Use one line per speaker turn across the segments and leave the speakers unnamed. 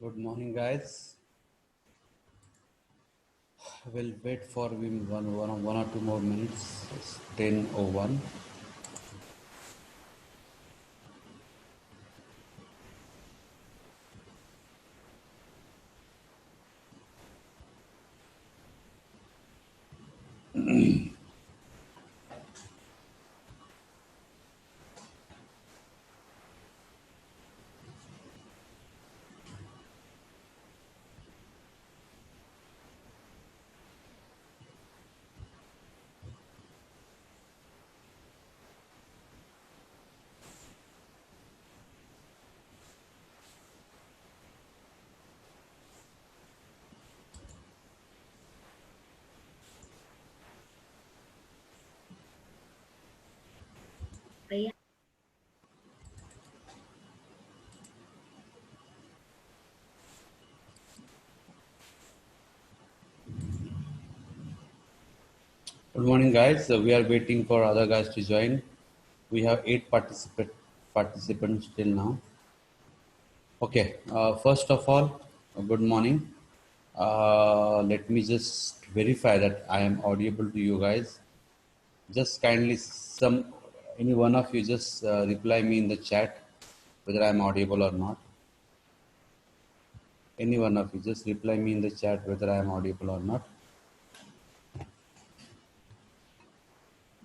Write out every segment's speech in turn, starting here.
Good morning, guys. We'll wait for one or two more minutes. It's 10:01.
Yeah.
Good morning, guys. We are waiting for other guys to join. We have eight participants till now. Okay. First of all, good morning. Let me just verify that I am audible to you guys. Just kindly, any one of you just reply me in the chat whether I am audible or not. Any one of you just reply me in the chat whether I am audible or not.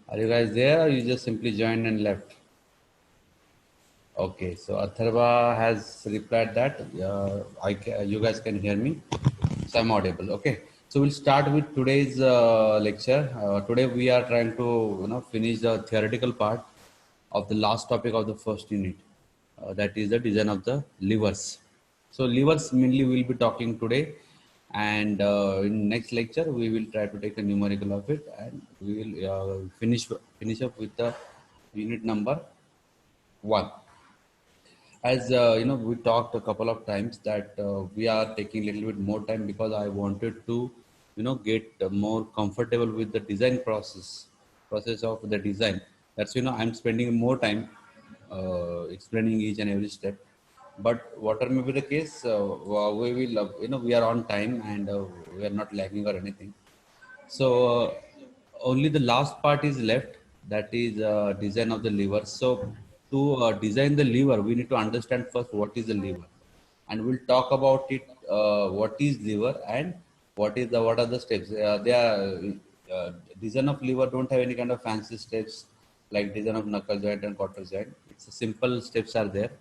Are you guys there, or you just simply joined and left? Okay, so Atharva has replied that you guys can hear me, so I'm audible. Okay, so we'll start with today's lecture. Today we are trying to finish the theoretical part of the last topic of the first unit. That is the design of the levers. So levers mainly we'll be talking today, and in next lecture we will try to take a numerical of it, and we will finish up with the unit number 1. As we talked a couple of times that we are taking a little bit more time because I wanted to get more comfortable with the design process of the design. That's I'm spending more time explaining each and every step, but whatever may be the case, we will we are on time, and we are not lagging or anything. So only the last part is left, that is design of the lever. So to design the lever, we need to understand first what is the lever, and we'll talk about it. What is lever and what are the steps? They are design of lever don't have any kind of fancy steps like design of knuckle joint and quarter joint. It's a simple steps are there,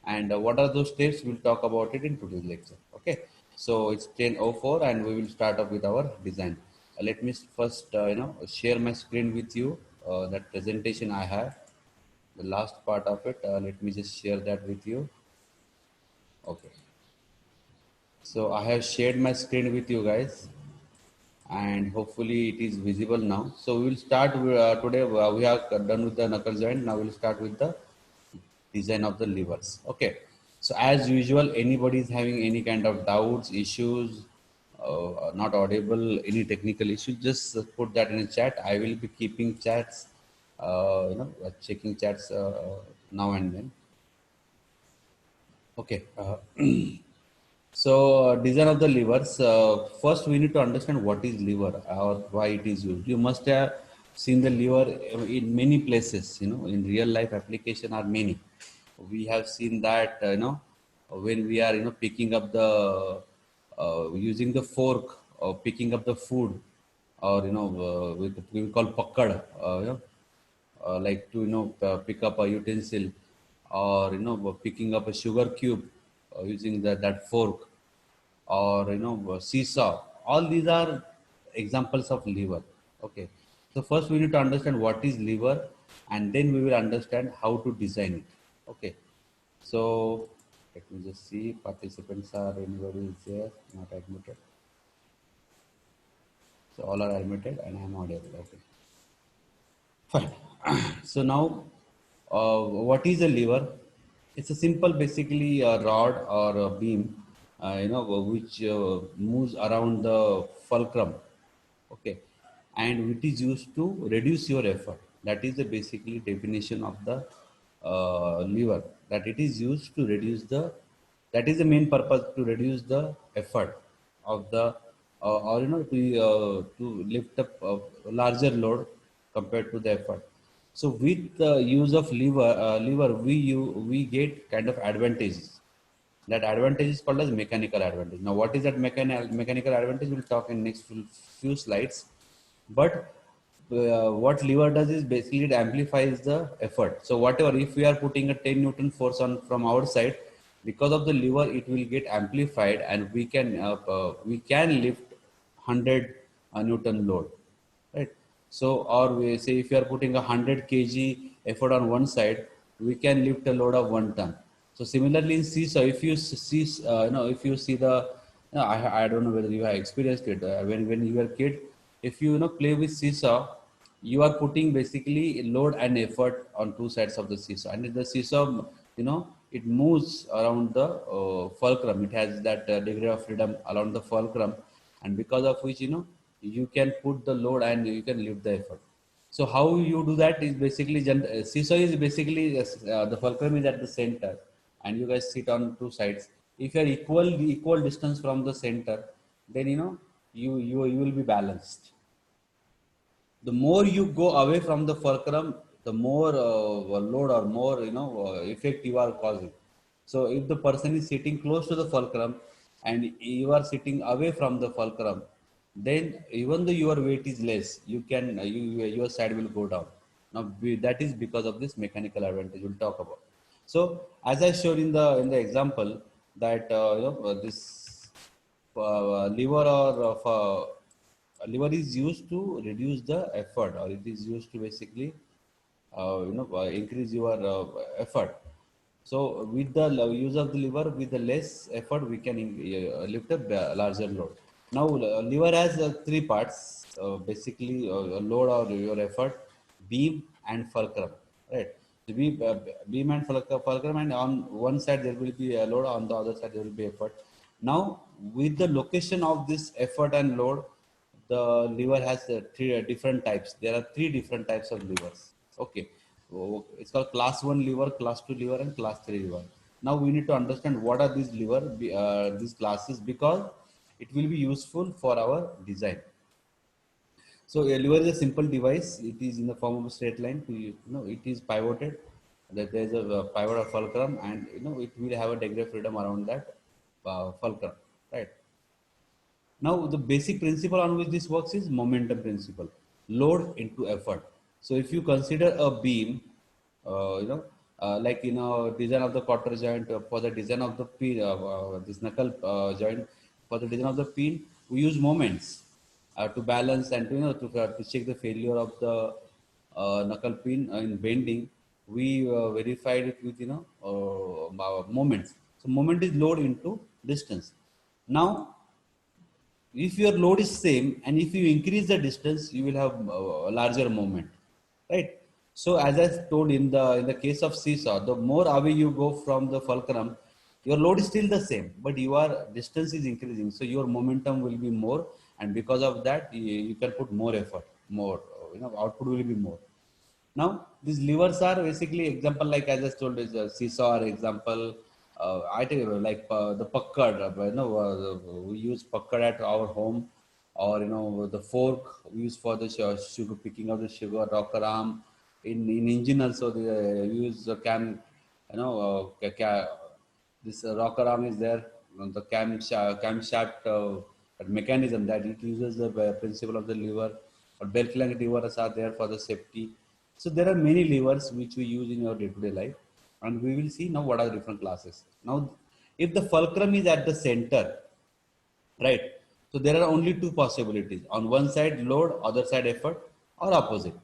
and what are those steps? We'll talk about it in today's lecture. Okay, so it's 10:04, and we will start up with our design. Let me first, share my screen with you. That presentation I have, the last part of it. Let me just share that with you. Okay, so I have shared my screen with you guys, and hopefully it is visible now. So we will start today. We have done with the knuckle joint. Now we'll start with the design of the levers. Okay, so as usual, anybody is having any kind of doubts, issues, not audible, any technical issue, just put that in a chat. I will be keeping chats, checking chats now and then. Okay. So design of the levers. First, we need to understand what is lever or why it is used. You must have seen the lever in many places. In real life application are many. We have seen that when we are picking up the using the fork or picking up the food, or with we call pakkad, like to pick up a utensil, or picking up a sugar cube using that fork, or seesaw. All these are examples of lever. Okay, so first we need to understand what is lever, and then we will understand how to design it. Okay, so let me just see, participants are, anybody is there not admitted? So all are admitted and I am audible. Okay, fine. So now, what is a lever? It's a simple, basically a rod or a beam, which moves around the fulcrum. Okay, and it is used to reduce your effort. That is the basically definition of the lever. That it is used to reduce the That is the main purpose, to reduce the effort of the or to lift up a larger load compared to the effort. So with the use of lever we get kind of advantages. That advantage is called as mechanical advantage. Now what is that mechanical advantage, we'll talk in next few slides. But what lever does is basically it amplifies the effort. So whatever, if we are putting a 10 Newton force on from our side, because of the lever it will get amplified, and we can lift 100 Newton load, right? So, or we say if you are putting a 100 kg effort on one side, we can lift a load of 1 ton. So similarly in seesaw, if you see, if you see the, I don't know whether you have experienced it, when you were a kid, if you, play with seesaw, you are putting basically load and effort on two sides of the seesaw, and the seesaw, it moves around the fulcrum. It has that degree of freedom around the fulcrum, and because of which, you can put the load and you can lift the effort. So how you do that is basically seesaw is basically the fulcrum is at the center, and you guys sit on two sides. If you are equal distance from the center, then you will be balanced. The more you go away from the fulcrum, the more load or more effect you are causing. So if the person is sitting close to the fulcrum and you are sitting away from the fulcrum, then even though your weight is less, you can your side will go down. Now that is because of this mechanical advantage we'll talk about. So as I showed in the example, that this lever or of lever is used to reduce the effort, or it is used to basically increase your effort. So with the use of the lever, with the less effort, we can lift a larger load. Now lever has three parts, basically load or your effort, beam and fulcrum, right? The beam and fulcrum, and on one side there will be a load, on the other side there will be effort. Now with the location of this effort and load, the lever has three different types. There are three different types of levers. Okay, so it's called class 1 lever, class 2 lever, and class 3 lever. Now we need to understand what are these these classes, because it will be useful for our design. So a lever is a simple device. It is in the form of a straight line. It is pivoted. That there is a pivot or fulcrum, and it will have a degree of freedom around that fulcrum, right? Now, the basic principle on which this works is momentum principle, load into effort. So, if you consider a beam, like design of the quarter joint, for the design of the pin, this knuckle joint, for the design of the pin, we use moments to balance and to check the failure of the knuckle pin in bending. We verified it with moments. So, moment is load into distance. Now if your load is same, and if you increase the distance, you will have a larger moment, right? So as I told, in the case of seesaw, the more away you go from the fulcrum, your load is still the same, but your distance is increasing, so your momentum will be more, and because of that you can put more effort, more output will be more. Now, these levers are basically example, like as I told, is a seesaw or example. I tell you, like the puckad. We use puckad at our home, or the fork we use for the sugar, picking of the sugar. Rocker arm in engine also they use the cam. This rocker arm is there. The camshaft mechanism, that it uses the principle of the lever, or belt length levers are there for the safety. So there are many levers which we use in our day-to-day life, and we will see now what are the different classes. Now, if the fulcrum is at the center, right? So there are only two possibilities: on one side load, other side effort, or opposite.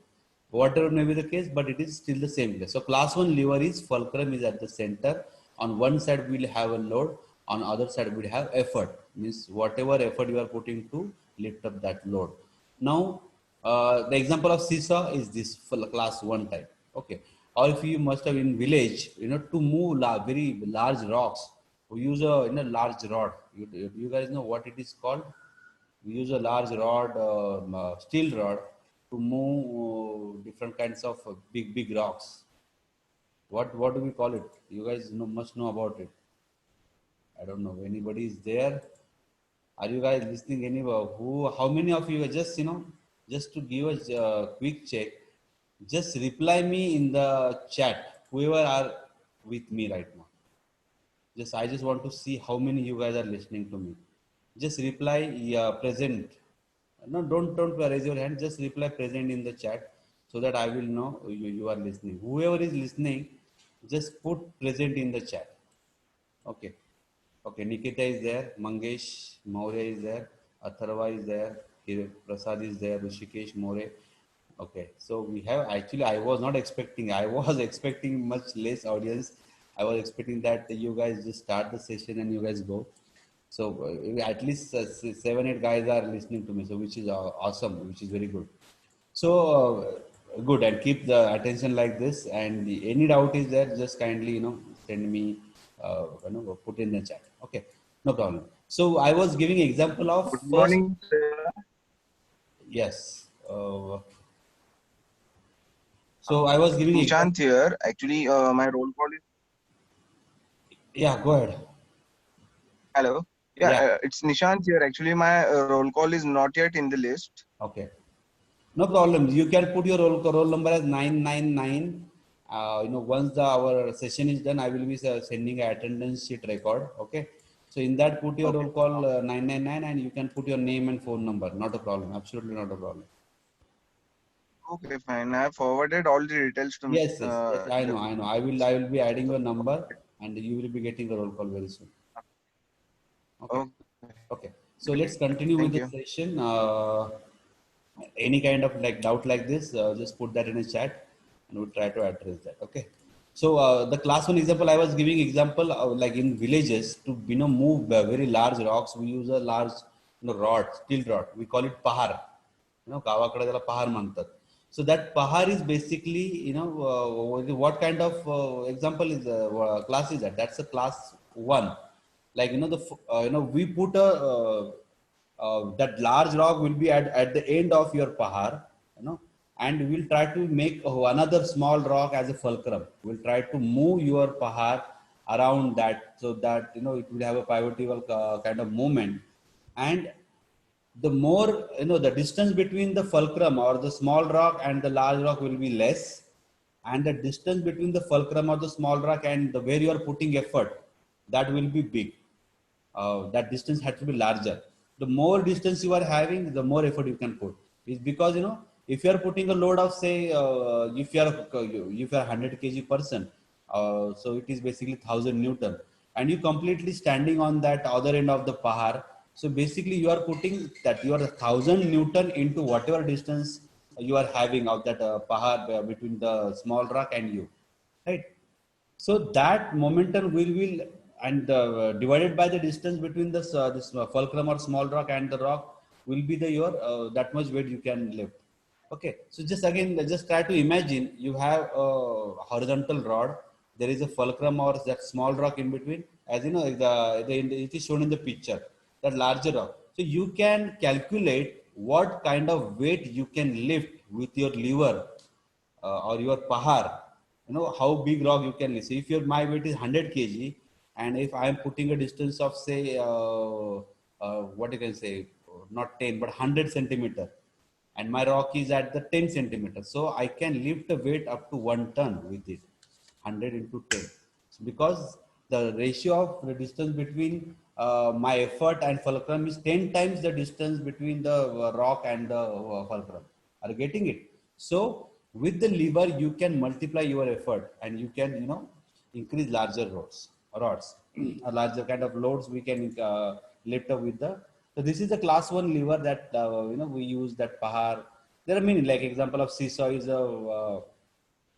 Whatever may be the case, but it is still the same case. So class 1 lever is fulcrum is at the center. On one side we'll have a load, on other side we'll have effort. Means whatever effort you are putting to lift up that load. Now the example of seesaw is this class 1 type. Okay. Or if you must have in village, to move very large rocks, we use a large rod. You guys know what it is called? We use a large rod, steel rod, to move different kinds of big rocks. What do we call it? You guys must know about it. I don't know. Anybody is there? Are you guys listening? Any who? How many of you are just just to give us a quick check? Just reply me in the chat. Whoever are with me right now. Just I just want to see how many you guys are listening to me. Just reply yeah, present. No, don't raise your hand. Just reply present in the chat so that I will know you are listening. Whoever is listening, just put present in the chat. Okay. Okay. Nikita is there. Mangesh Maurya is there. Atharva is there. Prasad is there. Rishikesh More. Okay. So we have actually, I was not expecting, I was expecting much less audience. I was expecting that you guys just start the session and you guys go. So at least 7, 8 guys are listening to me. So which is awesome, which is very good. So good, and keep the attention like this. And any doubt is there, just kindly send me, put in the chat. Okay, no problem. So I was giving example of
Good
first.
morning, sir.
Yes. So I was giving example.
Nishant here. Actually, my roll call is
Yeah, go ahead.
hello. Yeah,
Yeah.
it's Nishant here. Actually, my roll call is not yet in the list.
Okay. No problem. You can put your roll number as 999. Once our session is done, I will be sending an attendance sheet record. Okay. So in that, put your
Okay.
roll call 999, and you can put your name and phone number. Not a problem. Absolutely not a problem.
Okay, fine. I have forwarded all the details to
Yes, yes, yes. I
the
know, I know. I will be adding your number, and you will be getting the roll call very soon. Okay.
okay.
Okay. So let's continue with
Thank
the
you.
session. Any kind of like doubt like this, just put that in a chat and we'll try to address that. Okay. So the class one example I was giving example like in villages to move very large rocks, we use a large rod, steel rod. We call it pahar. गावाकडे त्याला पहार म्हणतात. So that pahar is basically what kind of example is class is that? That's a class one. Like we put a that large rock will be at the end of your pahar, and we'll try to make another small rock as a fulcrum. We'll try to move your pahar around that so that it will have a pivotal kind of movement. And the more the distance between the fulcrum or the small rock and the large rock will be less, and the distance between the fulcrum or the small rock and the where you are putting effort, that will be big. That distance has to be larger. The more distance you are having, the more effort you can put. It's because if you are putting a load of say if you are 100 kg person, so it is basically 1000 Newton, and you completely standing on that other end of the pahar. So basically you are putting that your 1000 Newton into whatever distance you are having of that pahar between the small rock and you, right? So that momentum will and divided by the distance between this fulcrum or small rock and the rock will be the your that much weight you can lift. Okay, so just again just try to imagine you have a horizontal rod. There is a fulcrum or that small rock in between. As you know, it is shown in the picture, that larger rock. So you can calculate what kind of weight you can lift with your lever or your pahar, how big rock you can lift. So if your my weight is 100 kg, and if I am putting a distance of say what you can say, not 10 but 100 centimeter, and my rock is at the 10 centimeter, so I can lift the weight up to 1 ton with it. 100 into 10. So because the ratio of the distance between my effort and fulcrum is 10 times the distance between the rock and the fulcrum. Are you getting it? So with the lever you can multiply your effort, and you can increase larger rods a larger kind of loads we can lift up with the. So this is the class one lever that we use that pahar. There are many, like example of seesaw is a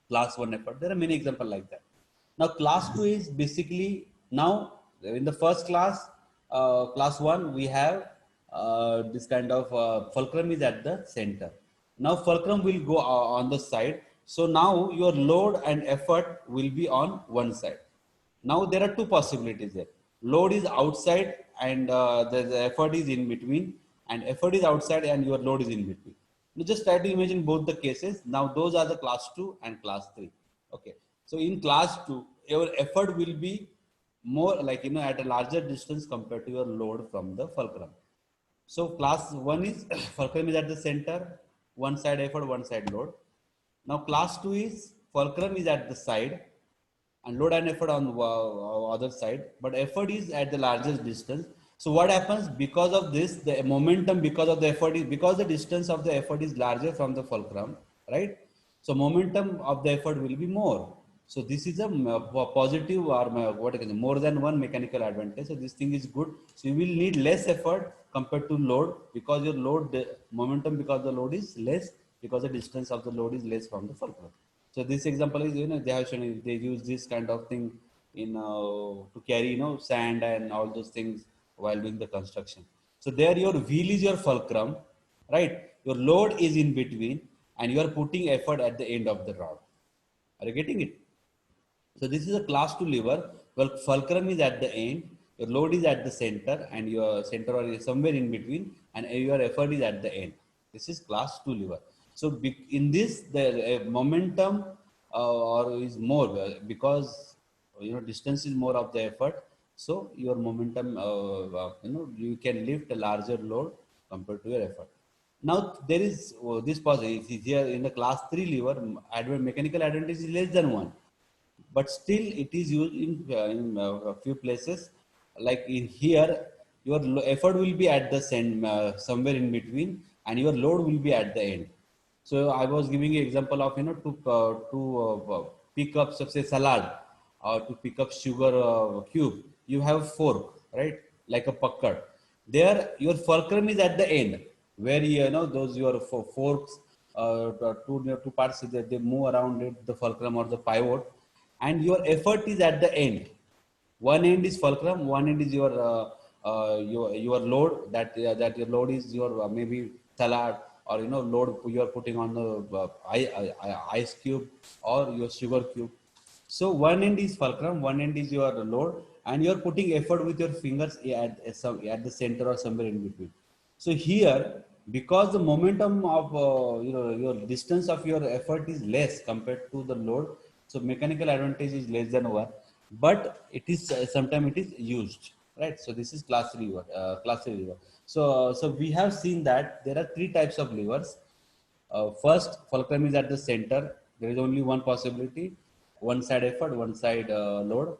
class one effort. There are many examples like that. Now class two is basically, now in the first class, class one, we have this kind of fulcrum is at the center. Now fulcrum will go on the side. So now your load and effort will be on one side. Now there are two possibilities there. Load is outside and the effort is in between, and effort is outside and your load is in between. Now just try to imagine both the cases. Now those are the class 2 and class 3. Okay. So in class 2, your effort will be more like, at a larger distance compared to your load from the fulcrum. So class 1 is fulcrum is at the center, one side effort, one side load. Now class 2 is fulcrum is at the side and load and effort on the other side, but effort is at the largest distance. So what happens because of this, the momentum because of the effort is, because the distance of the effort is larger from the fulcrum, right? So momentum of the effort will be more. So this is a positive or what I can say, more than one mechanical advantage. So this thing is good. So you will need less effort compared to load because your load momentum because the load is less because the distance of the load is less from the fulcrum. So this example is, they have shown they use this kind of thing in to carry, sand and all those things while doing the construction. So there your wheel is your fulcrum, right? Your load is in between, and you are putting effort at the end of the rod. Are you getting it? So this is a class 2 lever. Well, fulcrum is at the end, your load is at the center, and your center or is somewhere in between, and your effort is at the end. This is class 2 lever. So in this, the momentum or is more because distance is more of the effort. So your momentum, you can lift a larger load compared to your effort. Now there is this positive here in the class 3 lever. Mechanical advantage is less than 1, but still it is used in a few places. Like in here, your effort will be at the same somewhere in between, and your load will be at the end. So I was giving you example of, to pick up say salad or to pick up sugar cube. You have fork, right? Like a pucker. There your fulcrum is at the end, where those your forks, two parts, they move around it, the fulcrum or the pivot, and your effort is at the end. One end is fulcrum, one end is your load. That your load is your maybe salad, or load you are putting on the ice cube or your sugar cube. So one end is fulcrum, one end is your load, and you are putting effort with your fingers at the center or somewhere in between. So here, because the momentum of your distance of your effort is less compared to the load, so mechanical advantage is less than 1, but it is sometimes it is used, right? So this is class 3 lever, So we have seen that there are 3 types of levers. First, fulcrum is at the center. There is only one possibility: one side effort, one side load.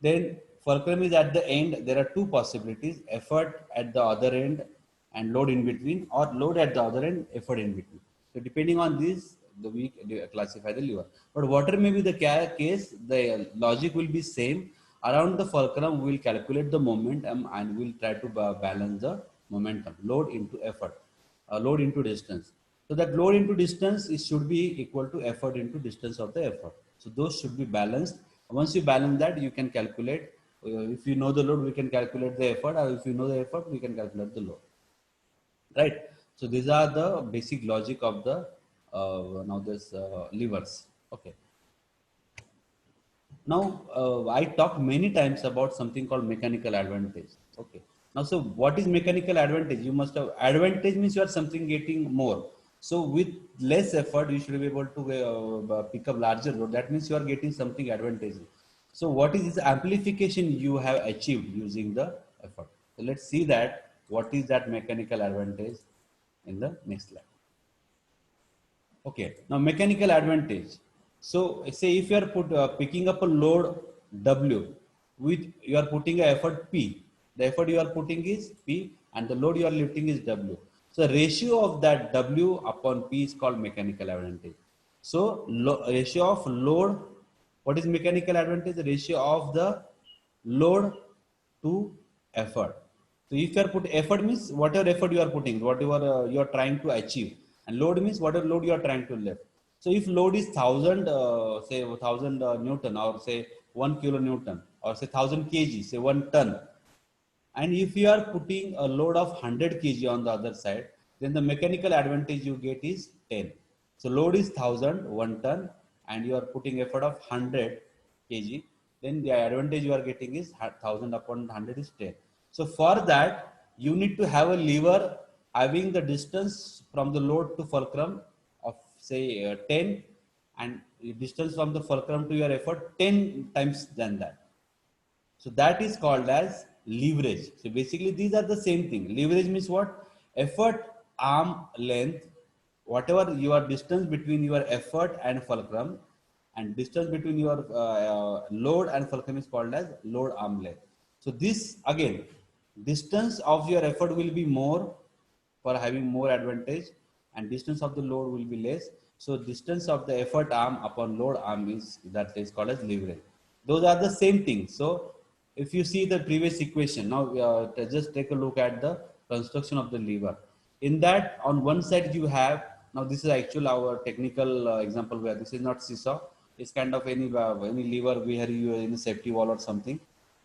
Then fulcrum is at the end. There are 2 possibilities: effort at the other end and load in between, or load at the other end, effort in between. So depending on this, we classify the lever. But whatever may be the case, the logic will be same. Around the fulcrum, we will calculate the momentum and we will try to balance the momentum, load into effort, load into distance. So that load into distance is should be equal to effort into distance of the effort. So those should be balanced. Once you balance that, you can calculate. If you know the load, we can calculate the effort, or if you know the effort, we can calculate the load. Right. So these are the basic logic of the now this levers. Okay. Now I talked many times about something called mechanical advantage. Okay. Now, so what is mechanical advantage? You must have advantage means you are something getting more. So with less effort, you should be able to pick up larger load. That means you are getting something advantage. So what is this amplification you have achieved using the effort? So let's see that what is that mechanical advantage in the next slide. Okay, now mechanical advantage. So say if you are picking up a load W with you are putting a effort P, the effort you are putting is P and the load you are lifting is W. So ratio of that W upon P is called mechanical advantage. So ratio of load, what is mechanical advantage? The ratio of the load to effort. So if you are put effort means whatever effort you are putting, whatever you are trying to achieve, and load means whatever load you are trying to lift. So if load is 1,000, say 1,000 Newton, or say 1 kilonewton, or say 1,000 kg, say 1 ton, and if you are putting a load of 100 kg on the other side, then the mechanical advantage you get is 10. So load is 1,000, 1 ton, and you are putting effort of 100 kg. Then the advantage you are getting is 1,000 upon 100 is 10. So for that, you need to have a lever having the distance from the load to fulcrum of say 10, and distance from the fulcrum to your effort 10 times than that. So that is called as leverage. So basically these are the same thing. Leverage means what? Effort, arm length, whatever your distance between your effort and fulcrum, and distance between your load and fulcrum is called as load arm length. So this again, distance of your effort will be more for having more advantage, and distance of the load will be less. So distance of the effort arm upon load arm is called as leverage. Those are the same thing. So if you see the previous equation, now just take a look at the construction of the lever. In that, on one side you have, now this is actually our technical example where this is not seesaw. It's kind of any lever where you in a safety wall or something.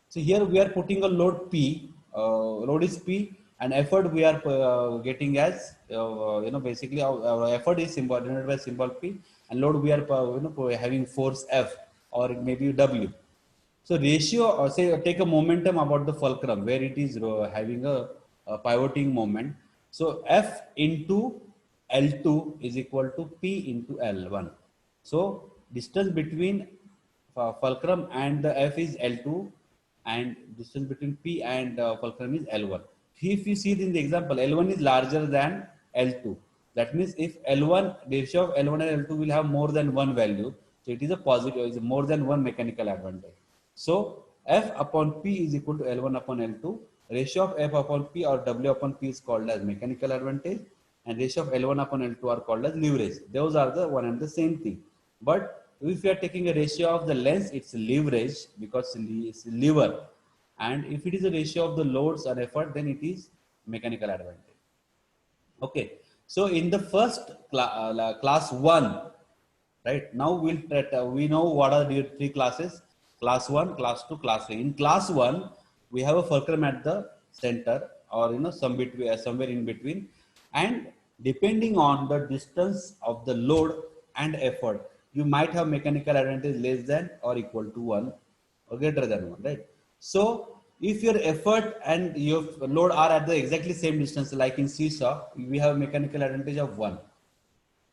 So here we are putting a load P, load is P, and effort we are getting as basically our effort is symbol denoted by symbol P, and load we are having force F or maybe W. So ratio, say take a momentum about the fulcrum where it is having a pivoting moment. So F into L2 is equal to P into L1. So distance between fulcrum and the F is L2, and distance between P and fulcrum is L1. If you see it in the example, L1 is larger than L2. That means if L1, the ratio of L1 and L2 will have more than one value, so it is a positive, it is more than one mechanical advantage. So F upon P is equal to L1 upon L2. Ratio of F upon P or W upon P is called as mechanical advantage, and ratio of L1 upon L2 are called as leverage. Those are the one and the same thing. But if you are taking a ratio of the length, it's leverage because it's lever. And if it is a ratio of the loads or effort, then it is mechanical advantage. Okay. So in the first class 1, right, now we know what are the three classes: class 1, class 2, class 3. In class 1 we have a fulcrum at the center, or somewhere in between, and depending on the distance of the load and effort, you might have mechanical advantage less than or equal to 1 or greater than 1, right? So if your effort and your load are at the exactly same distance, like in seesaw, we have mechanical advantage of 1,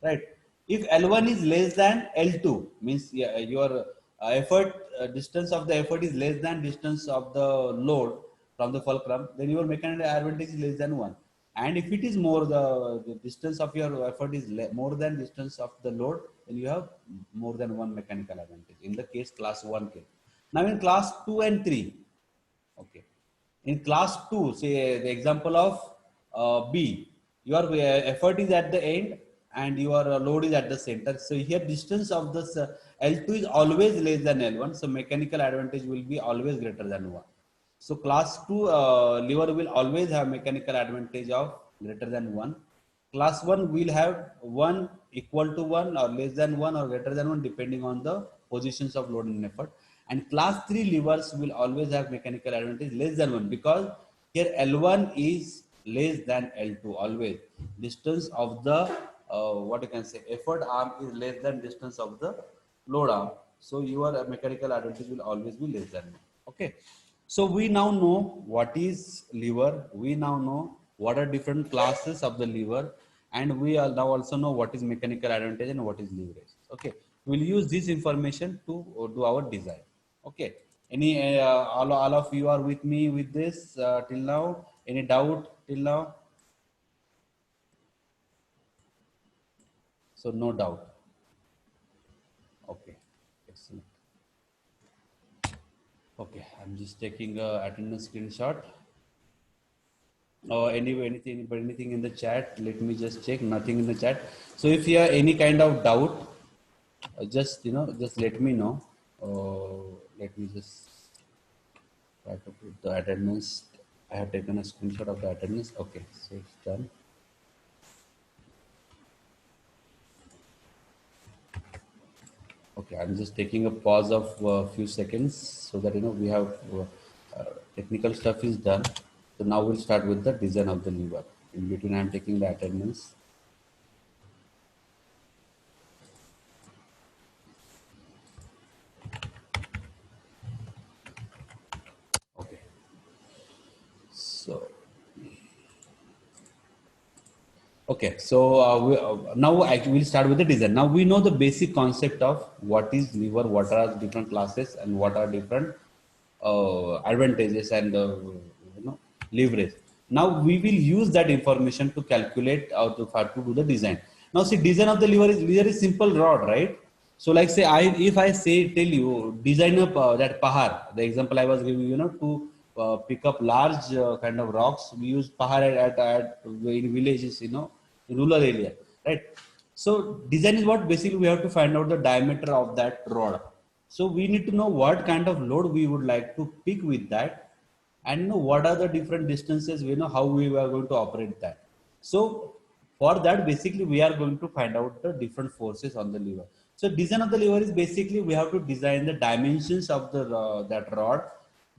right? If L1 is less than L2, means your effort distance of the effort is less than distance of the load from the fulcrum, then your mechanical advantage is less than 1. And if it is more, the distance of your effort is more than distance of the load, then you have more than one mechanical advantage. In the case class 1 case. Now in class 2 and 3, okay. In class 2, say the example of B, your effort is at the end and your load is at the center. So here distance of this L2 is always less than L1. So mechanical advantage will be always greater than 1. So class 2 lever will always have mechanical advantage of greater than 1. Class 1 will have 1 equal to 1 or less than 1 or greater than 1 depending on the positions of load and effort. And class 3 levers will always have mechanical advantage less than 1, because here L1 is less than L2 always. Distance of the what you can say effort arm is less than distance of the load arm. So your mechanical advantage will always be less than 1. Okay. So we now know what is lever. We now know what are different classes of the lever, and we now also know what is mechanical advantage and what is leverage. Okay. We'll use this information to do our design. Okay. Any all of you are with me with this till now? Any doubt till now? So no doubt. Okay. Excellent. Okay. I'm just taking a attendance screenshot. Or anything in the chat? Let me just check. Nothing in the chat. So if you have any kind of doubt, just let me know. Let me just try to put the attendance. I have taken a screenshot of the attendance. Okay, so it's done. Okay, I'm just taking a pause of a few seconds so that we have technical stuff is done. So now we'll start with the design of the lever. In between, I'm taking the attendance. Okay. So. Okay, so now I will start with the design. Now we know the basic concept of what is lever, what are different classes, and what are different advantages and leverage. Now we will use that information to calculate or to do the design. Now see, design of the lever is very simple rod, right? So like say if I say tell you design up that pahar, the example I was giving you, to pick up large kind of rocks, we use pahar at in villages, in rural area, right? So design is what basically we have to find out the diameter of that rod. So we need to know what kind of load we would like to pick with that, and know what are the different distances, we know how we are going to operate that. So for that, basically we are going to find out the different forces on the lever. So design of the lever is basically we have to design the dimensions of the that rod.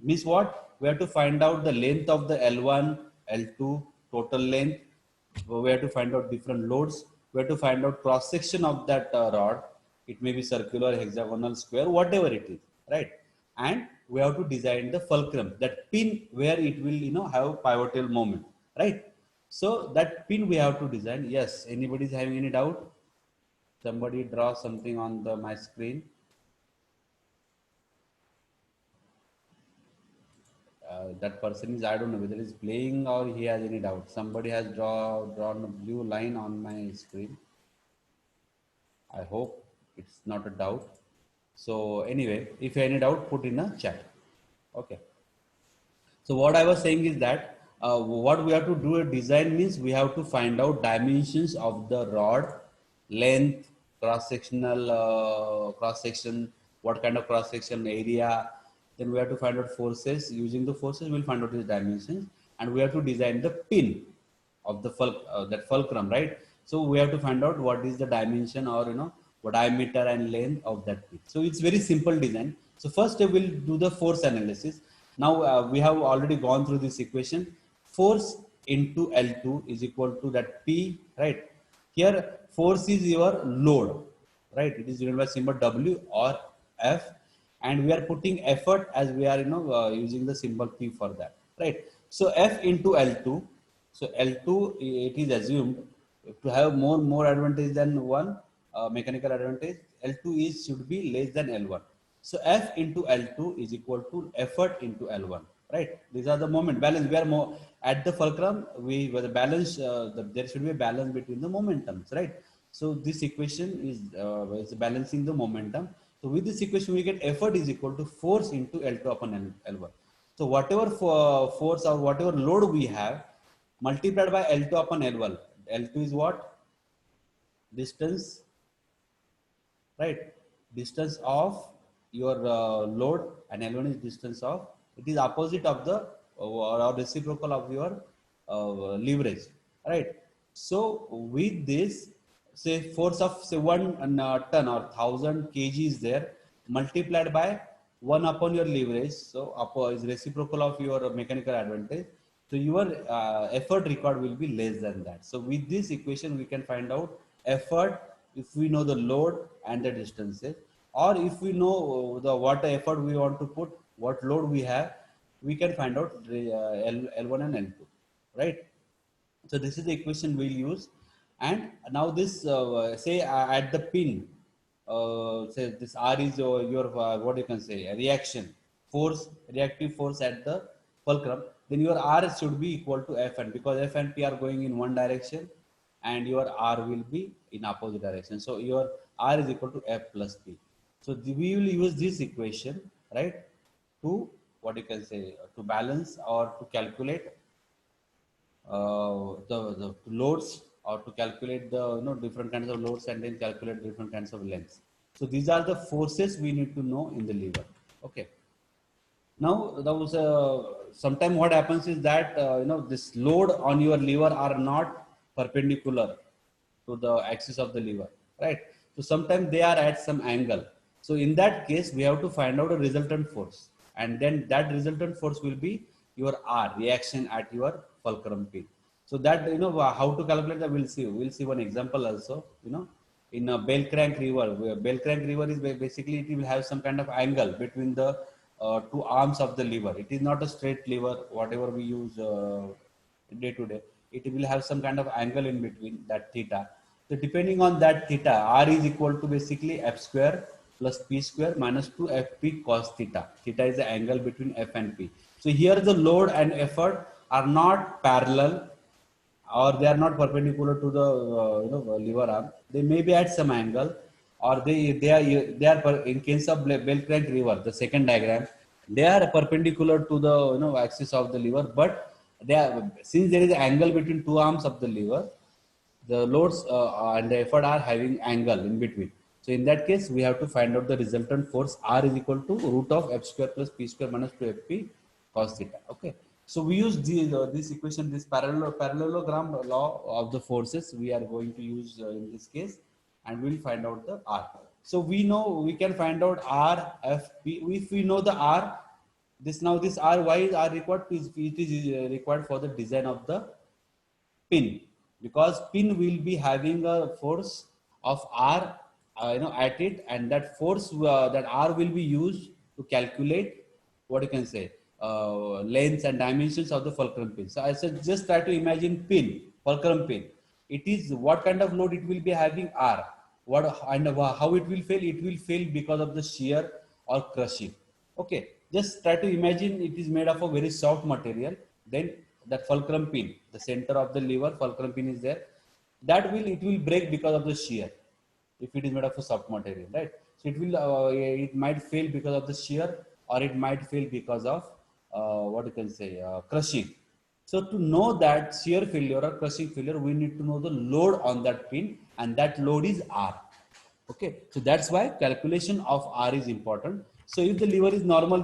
Means what? We have to find out the length of the L1, L2, total length. We have to find out different loads. We have to find out cross section of that rod. It may be circular, hexagonal, square, whatever it is, right? And we have to design the fulcrum, that pin where it will, have pivotal moment, right? So that pin we have to design. Yes. Anybody is having any doubt? Somebody draw something on my screen. That person is, I don't know whether he's playing or he has any doubt. Somebody has drawn a blue line on my screen. I hope it's not a doubt. So anyway, if you have any doubt, put in a chat. Okay. So what I was saying is that what we have to do a design means we have to find out dimensions of the rod, length, cross section, what kind of cross section area. Then we have to find out forces. Using the forces, we'll find out these dimensions, and we have to design the pin of the that fulcrum, right? So we have to find out what is the dimension, or what diameter and length of that pin. So it's very simple design. So first we'll do the force analysis. Now we have already gone through this equation. Force into L2 is equal to that P, right? Here force is your load, right? It is given by symbol W or F, and we are putting effort as we are using the symbol P for that, right? So F into L2. So L2, it is assumed to have more advantage than one mechanical advantage. L2 is should be less than L1. So F into L2 is equal to effort into L1, right? These are the moment balance. We are more at the fulcrum. We were the balance. There should be a balance between the momentums, right? So this equation is balancing the momentum. So with this equation, we get effort is equal to force into L2 upon L1. So whatever force or whatever load we have multiplied by L2 upon L1. L2 is what? Distance, right? Distance of your load, and L1 is distance of, it is opposite of the or reciprocal of your leverage, right? So with this, say force of say 1 ton or 1000 kg is there, multiplied by 1 upon your leverage, so is reciprocal of your mechanical advantage. So your effort record will be less than that. So with this equation, we can find out effort if we know the load and the distances, or if we know the what effort we want to put, what load we have, we can find out L1 and L2, right? So this is the equation we'll use. And now this say at the pin, say this R is your what you can say, a reaction force, reactive force at the fulcrum. Then your R should be equal to Fn, because F and P are going in one direction, and your R will be in opposite direction. So your R is equal to F plus P. So we will use this equation, right, to what you can say, to balance or to calculate the loads, or to calculate the different kinds of loads, and then calculate different kinds of lengths. So these are the forces we need to know in the lever. Okay. Now those sometime what happens is that this load on your lever are not perpendicular to the axis of the lever, right? So sometimes they are at some angle. So in that case, we have to find out a resultant force, and then that resultant force will be your R, reaction at your fulcrum pin. So that how to calculate that, we'll see one example also. In a bell crank lever, where bell crank lever is basically, it will have some kind of angle between the two arms of the lever. It is not a straight lever, whatever we use day to day. It will have some kind of angle in between, that theta. So depending on that theta, R is equal to basically F square plus p square minus 2 fp cos theta. Theta is the angle between f and p. So here the load and effort are not parallel, or they are not perpendicular to the lever arm. They may be at some angle, or in case of bell crank lever, the second diagram, they are perpendicular to the axis of the lever, but they are, since there is an angle between two arms of the lever, the loads and the effort are having angle in between. So in that case, we have to find out the resultant force R is equal to root of f square plus p square minus 2fp cos theta. Okay. So we use this equation, this parallelogram law of the forces we are going to use in this case, and we'll find out the R. So we know we can find out R, F, P. If we know the R, this R, why is R required? It is required for the design of the pin, because pin will be having a force of R at it, and that force that R will be used to calculate what you can say lengths and dimensions of the fulcrum pin. So I said just try to imagine pin, fulcrum pin. It is what kind of load it will be having R, what and how it will fail. It will fail because of the shear or crushing. Okay, just try to imagine it is made of a very soft material. Then that fulcrum pin, the center of the lever, fulcrum pin is there. It will break because of the shear. If it is made of a soft material, right? So it might fail because of the shear, or it might fail because of what you can say crushing. So to know that shear failure or crushing failure, we need to know the load on that pin, and that load is R. Okay, so that's why calculation of R is important. So if the lever is normal,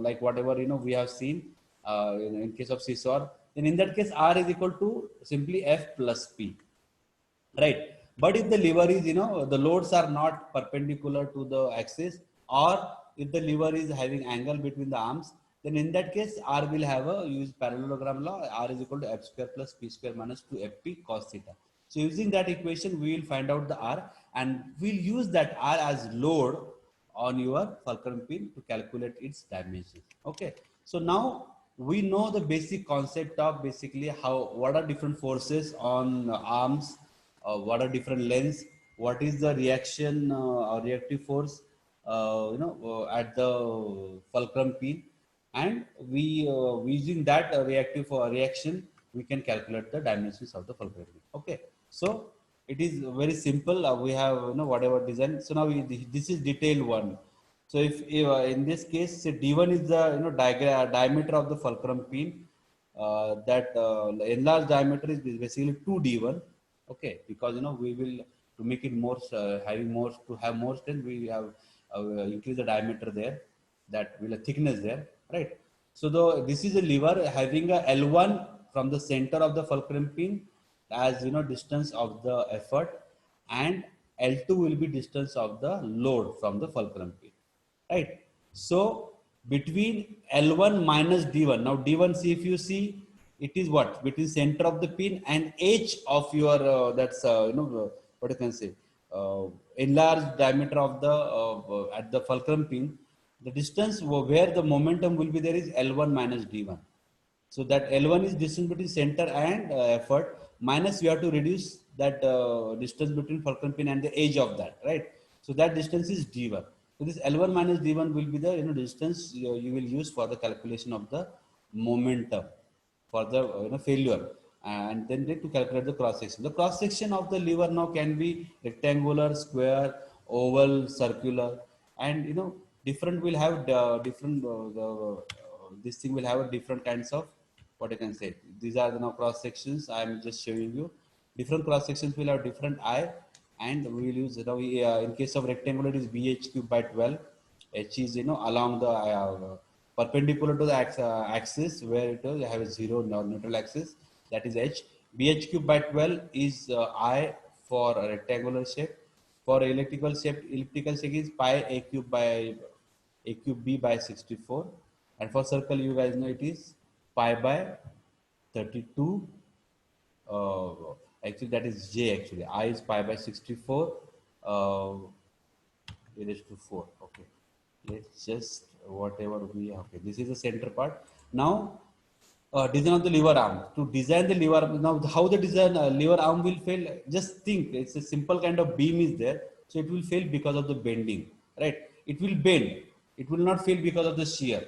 like whatever we have seen in case of scissor, then in that case R is equal to simply F plus P, right? But if the lever is the loads are not perpendicular to the axis, or if the lever is having angle between the arms, then in that case R will have a use parallelogram law. R is equal to F square plus P square minus 2fp cos theta. So using that equation, we will find out the R, and we'll use that R as load on your fulcrum pin to calculate its dimensions. Okay, so now we know the basic concept of basically what are different forces on arms, what are different lengths, what is the reaction or reactive force at the fulcrum pin, and using that reactive reaction, we can calculate the dimensions of the fulcrum pin. Okay, so it is very simple. We have whatever design. So now this is detailed one. So if in this case, say D1 is the diameter of the fulcrum pin. That enlarged diameter is basically 2D1. Okay, because we will, to make it more having more, to have more strength, we have increase the diameter there, that will thickness there, right? So this is a lever having a L1 from the center of the fulcrum pin as distance of the effort, and L2 will be distance of the load from the fulcrum pin, right? So between L1 minus D1, now D1, see, if you see, it is what between center of the pin and edge of your that's what you can say enlarged diameter of the at the fulcrum pin, the distance where the momentum will be there is L1 minus D1. So that L1 is distance between center and effort, minus you have to reduce that distance between fulcrum pin and the edge of that, right? So that distance is D1. So this L1 minus D1 will be the distance you will use for the calculation of the momentum for the failure, and then to calculate the cross section. The cross section of the lever now can be rectangular, square, oval, circular, and different will have different this thing will have a different kinds of what I can say. These are the now cross sections. I am just showing you. Different cross sections will have different eye, and we will use in case of rectangular, it is BH cube by 12. H is along the perpendicular to the axis where it is have a zero neutral axis, that is H. BH cube by 12 is I for a rectangular shape. For elliptical shape is pi a cube by a cube b by 64, and for circle you guys know it is pi by 32. uh, Actually that is j, actually I is pi by 64 a raised to 4. Okay, let's just whatever we, okay, this is the center part. Now design of the lever arm. To design the lever, now how the design lever arm will fail, just think it's a simple kind of beam is there. So it will fail because of the bending, right? It will bend. It will not fail because of the shear.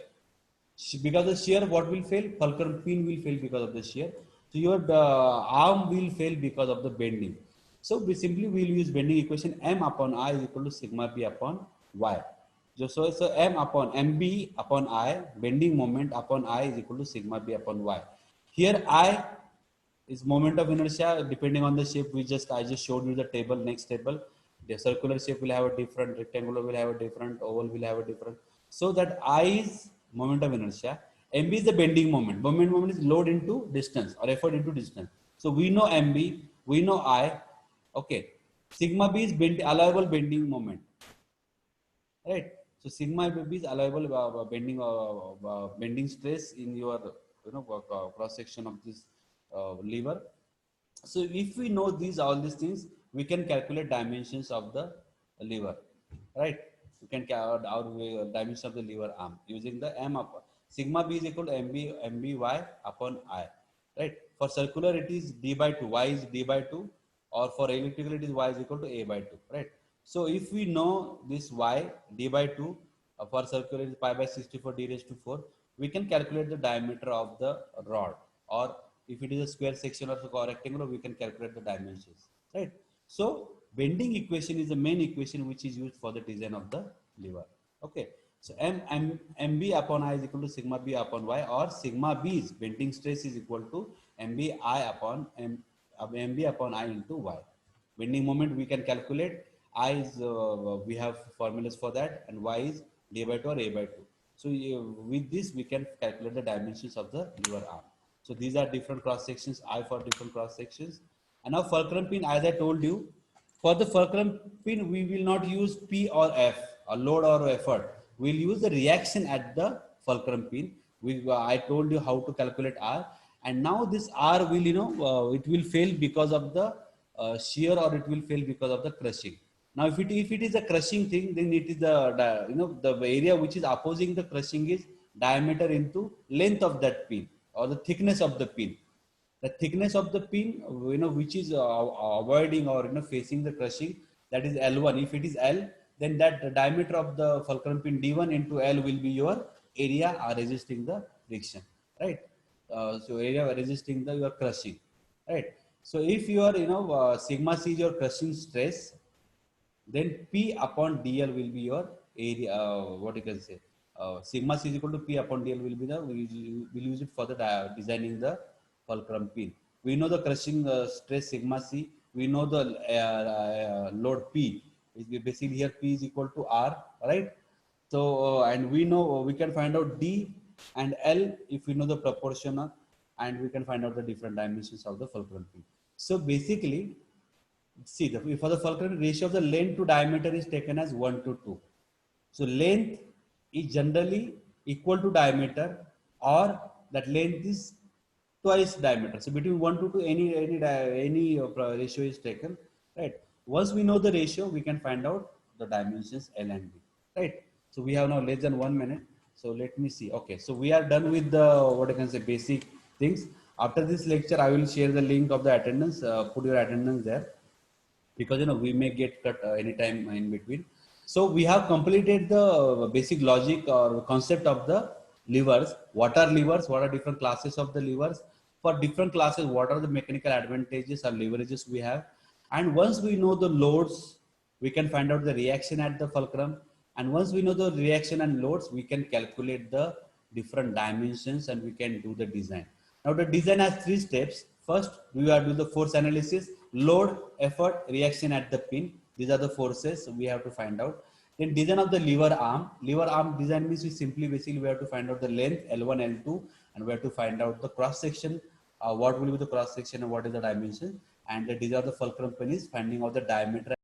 Because of shear, what will fail? Fulcrum pin will fail because of the shear. So your arm will fail because of the bending. So we simply will use bending equation M upon I is equal to sigma B upon Y. So M upon MB upon I, bending moment upon I is equal to sigma B upon Y. Here I is moment of inertia depending on the shape. I just showed you the table, next table. The circular shape will have a different, rectangular will have a different, oval will have a different. So that I is moment of inertia, mb is the bending moment. Moment is load into distance or effort into distance. So we know mb, we know I. Okay, sigma b is allowable bending moment, right? So sigma b is allowable bending stress in your cross section of this lever. So if we know all these things, we can calculate dimensions of the lever, right? We can calculate our dimension of the lever arm using the m upon sigma b is equal to mby upon I, right? For circular it is d by 2, y is d by 2, or for elliptical it is y is equal to a by 2, right? So if we know this y d by 2, for circular is pi by 64 d raised to 4, we can calculate the diameter of the rod, or if it is a square section or a rectangle, we can calculate the dimensions, right? So bending equation is the main equation which is used for the design of the lever. Okay. So mb upon I is equal to sigma b upon y, or sigma b is bending stress is equal to mb I upon mb upon I into y. Bending moment we can calculate. I is we have formulas for that, and y is d by 2 or a by 2. So with this we can calculate the dimensions of the lever arm. So these are different cross sections, I for different cross sections. And now fulcrum pin, as I told you, for the fulcrum pin, we will not use P or F, or load or effort. We'll use the reaction at the fulcrum pin. I told you how to calculate R. And now this R will, it will fail because of the shear, or it will fail because of the crushing. Now, if it is a crushing thing, then it is the area which is opposing the crushing is diameter into length of that pin, or the thickness of the pin. The thickness of the pin, which is avoiding or facing the crushing, that is L1. If it is L, then that the diameter of the fulcrum pin D1 into L will be your area resisting the friction, right? So area resisting the your crushing, right? So if your sigma c is your crushing stress, then P upon DL will be your area, what you can say, sigma c is equal to P upon DL will be we'll use it for the designing the fulcrum pin. We know the crushing stress sigma c, we know the load P is basically here P is equal to R, right? So and we know we can find out D and L if we know the proportion and we can find out the different dimensions of the fulcrum pin. So basically, see, for the fulcrum ratio of the length to diameter is taken as 1 to 2. So length is generally equal to diameter, or that length is twice diameter. So between 1 to 2, any ratio is taken, right? Once we know the ratio, we can find out the dimensions L and B, right? So we have now less than 1 minute. So let me see. Okay, so we are done with the what I can say basic things. After this lecture, I will share the link of the attendance. Put your attendance there, because we may get cut anytime in between. So we have completed the basic logic or concept of the levers. What are levers? What are different classes of the levers? For different classes, what are the mechanical advantages or leverages we have? And once we know the loads, we can find out the reaction at the fulcrum. And once we know the reaction and loads, we can calculate the different dimensions and we can do the design. Now the design has 3 steps. First, we are doing the force analysis, load, effort, reaction at the pin. These are the forces we have to find out. Then design of the lever arm. Lever arm design means basically we have to find out the length L1, L2, and we have to find out the cross section. What will be the cross section and what is the dimension? And the design of the fulcrum pin is finding out the diameter